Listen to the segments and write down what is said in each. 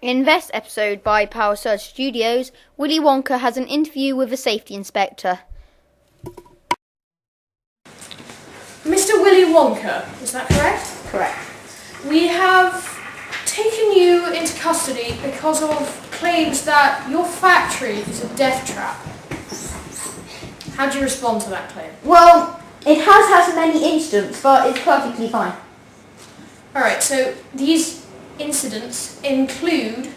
In this episode by PowerSurgeStudios, Willy Wonka has an interview with a safety inspector. Mr. Willy Wonka, is that correct? Correct. We have taken you into custody because of claims that your factory is a death trap. How do you respond to that claim? Well, it has had many incidents, but it's perfectly fine. Alright, so these incidents include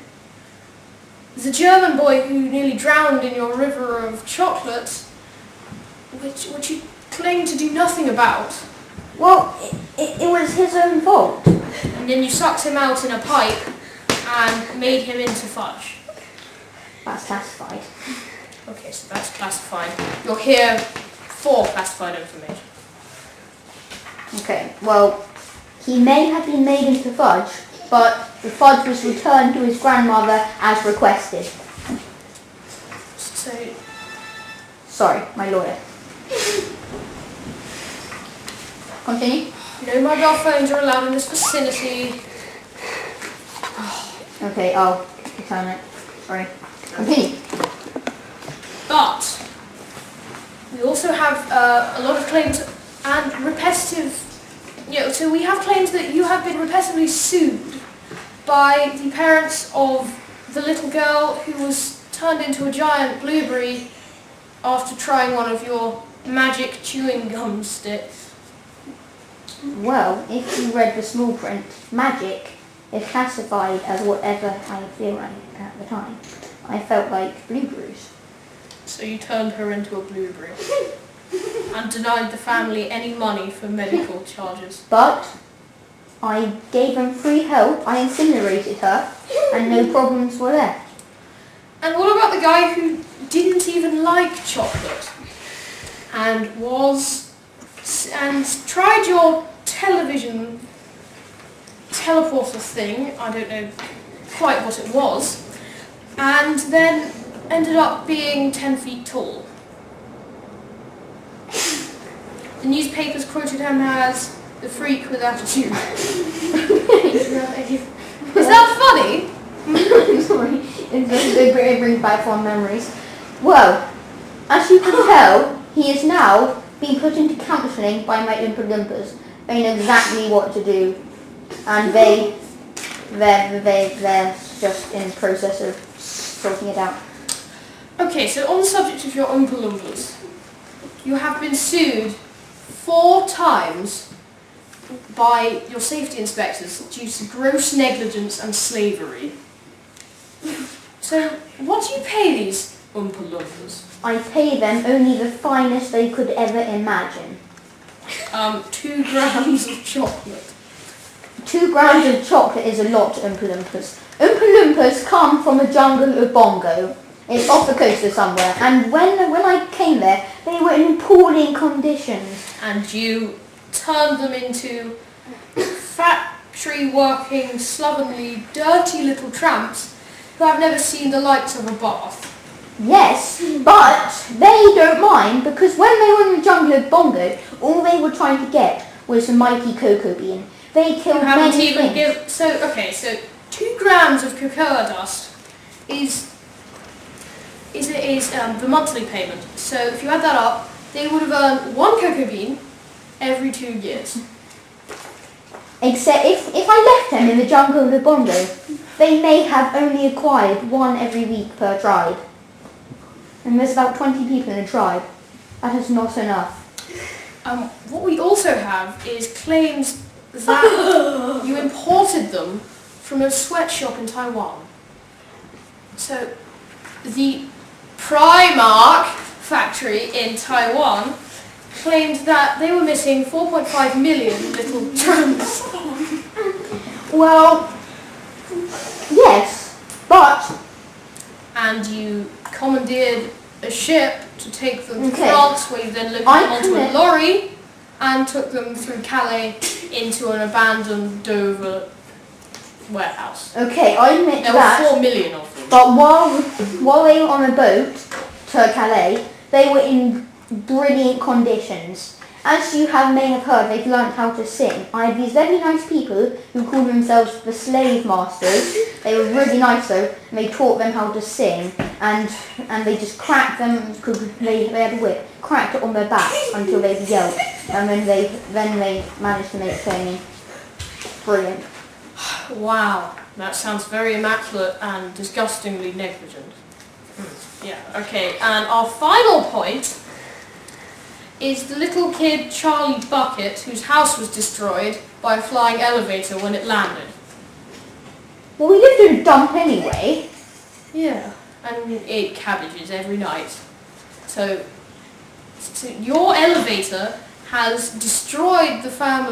the German boy who nearly drowned in your river of chocolate, which you claim to do nothing about. Well, it was his own fault. And then you sucked him out in a pipe and made him into fudge. That's classified. Okay, so that's classified. You're here for classified information. Okay, well, he may have been made into fudge, but the fudge was returned to his grandmother as requested. So, Sorry, my lawyer. Continue. no mobile phones are allowed in this vicinity. Okay, I'll return it. Sorry. Continue. But we also have a lot of claims and repetitive. So we have claims that you have been repetitively sued by the parents of the little girl who was turned into a giant blueberry after trying one of your magic chewing gum sticks. Well, if you read the small print, magic is classified as whatever I feel like at the time. I felt like blueberries. So you turned her into a blueberry and denied the family any money for medical charges. But I gave them free help, I incinerated her, and no problems were there. And what about the guy who didn't even like chocolate and tried your television teleporter thing, I don't know quite what it was, and then ended up being 10 feet tall? The newspapers quoted him as the freak with attitude. Is that funny? Sorry, it brings back fond memories. Well, as you can tell, he is now being put into counselling by my Oompa Loompas. They know exactly what to do, and they're just in the process of sorting it out. Okay, so on the subject of your Oompa Loompas, you have been sued 4 times by your safety inspectors due to gross negligence and slavery. So, what do you pay these Oompa Loompas? I pay them only the finest they could ever imagine. 2 grams of chocolate. 2 grams of chocolate is a lot to Oompa Loompas. Oompa Loompas come from a jungle of Bongo. It's off the coast of somewhere. And when I came there, they were in appalling conditions. And you turned them into factory-working, slovenly, dirty little tramps who have never seen the lights of a bath. Yes, but they don't mind, because when they were in the jungle of Bongo, all they were trying to get was a mighty cocoa bean. They killed many things. So 2 grams of cocoa dust is the monthly payment. So if you add that up, they would have earned 1 cocoa bean every 2 years. Except if I left them in the jungle of Bongo, they may have only acquired 1 every week per tribe. And there's about 20 people in a tribe. That is not enough. What we also have is claims that you imported them from a sweatshop in Taiwan. So the Primark factory in Taiwan claimed that they were missing 4.5 million little tramps. Well, yes, but... And you commandeered a ship to take them to France, where you then loaded them onto a lorry and took them through Calais into an abandoned Dover warehouse. Okay, I admit there that. There were 4 million of them. But while they were on a boat to Calais, they were in brilliant conditions. as you may have heard, they've learned how to sing. I had these very nice people who called themselves the slave masters. They were really nice though, and they taught them how to sing, and they just cracked them, because they had a whip, cracked it on their backs until they yelped, and then they managed to make singing brilliant. Wow, that sounds very immaculate and disgustingly negligent. Yeah, okay, and our final point is the little kid Charlie Bucket, whose house was destroyed by a flying elevator when it landed. Well, we lived in a dump anyway. Yeah, and we ate cabbages every night. So your elevator has destroyed the home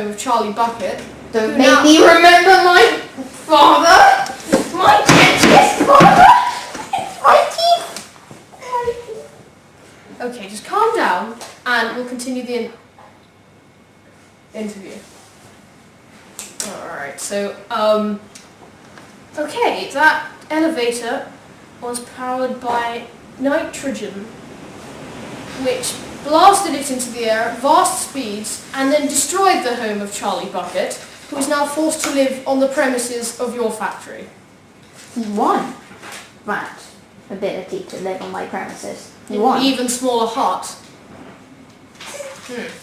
of Charlie Bucket. Don't make me remember my father! My dearest father! My teeth! Okay, just calm down and we'll continue the interview. Alright, so, okay, that elevator was powered by nitrogen, which blasted it into the air at vast speeds and then destroyed the home of Charlie Bucket, who is now forced to live on the premises of your factory. He won that ability to live on my premises. He In won. an even smaller hut.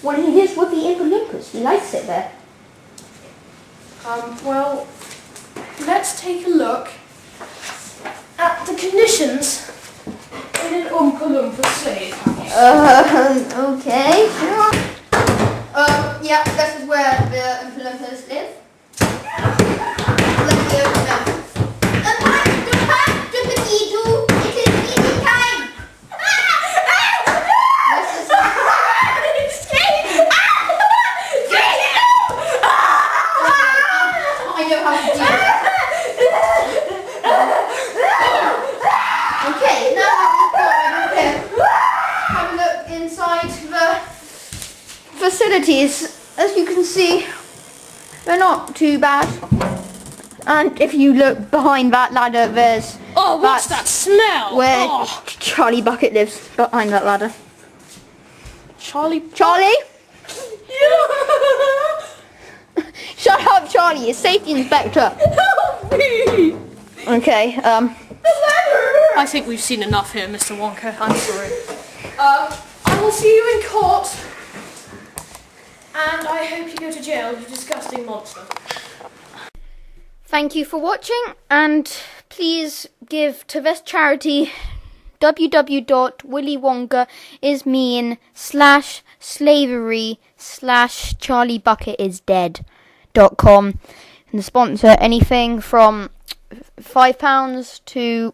Well, he lives with the Olympus. He likes it there. Well, let's take a look at the conditions in an Oompa Loompa slave house. Okay, sure. Yeah, this is where the Olympus live. Let me open them. It is meeting time! I know how to do it. Okay, now that we've got have a look inside the facilities. As you can see, they're not too bad. And if you look behind that ladder, there's Oh, what's that smell? where Oh. Charlie Bucket lives, behind that ladder. Charlie? Charlie? Shut up, Charlie, it's safety inspector. Help me! Okay, I think we've seen enough here, Mr. Wonka. I'm sorry. I will see you in court. And I hope you go to jail, you disgusting monster. Thank you for watching, and please give to this charity www.willyWonkaismean/slavery/CharlieBucketIsDead.com and sponsor anything from £5 to